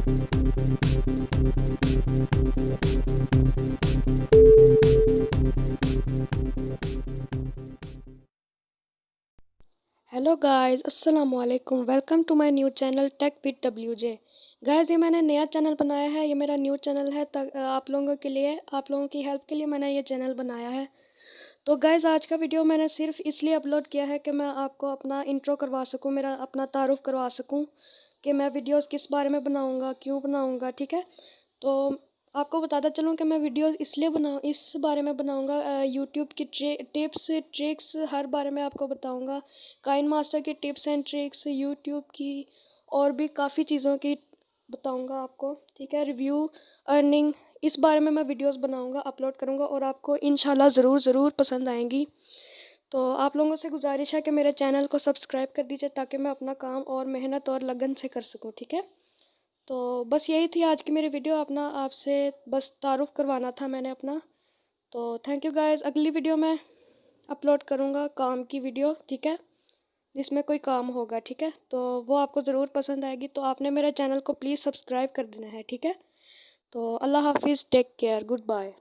Hello guys, अस्सलाम वालेकुम। Welcome to my new channel tech with WJ। Guys, ये मैंने नया चैनल बनाया है। ये मेरा न्यू चैनल है। आप लोगों के लिए, आप लोगों की हेल्प के लिए मैंने ये चैनल बनाया है। तो गाइस, आज का वीडियो मैंने सिर्फ इसलिए अपलोड किया है कि मैं आपको अपना इंट्रो करवा सकूं, मेरा अपना तारुफ करवा सकूं कि मैं वीडियोस किस बारे में बनाऊंगा, क्यों बनाऊंगा। ठीक है, तो आपको बताता चलूँ कि मैं वीडियो इसलिए इस बारे में बनाऊंगा, यूट्यूब की टिप्स ट्रिक्स हर बारे में आपको बताऊंगा। काइन मास्टर की टिप्स एंड ट्रिक्स, यूट्यूब की और भी काफ़ी चीज़ों की बताऊंगा आपको। ठीक है, रिव्यू, अर्निंग, इस बारे में मैं वीडियोस बनाऊंगा, अपलोड करूंगा और आपको इंशाल्लाह ज़रूर पसंद आएंगी। तो आप लोगों से गुजारिश है कि मेरे चैनल को सब्सक्राइब कर दीजिए ताकि मैं अपना काम और मेहनत और लगन से कर सकूँ। ठीक है, तो बस यही थी आज की मेरी वीडियो। अपना आपसे बस तारुफ करवाना था मैंने अपना। तो थैंक यू गाइस। अगली वीडियो में अपलोड करूँगा काम की वीडियो। ठीक है, जिसमें कोई काम होगा। ठीक है, तो वो आपको ज़रूर पसंद आएगी। तो आपने मेरे चैनल को प्लीज़ सब्सक्राइब कर देना है। ठीक है, तो अल्लाह हाफिज़, टेक केयर, गुड बाय।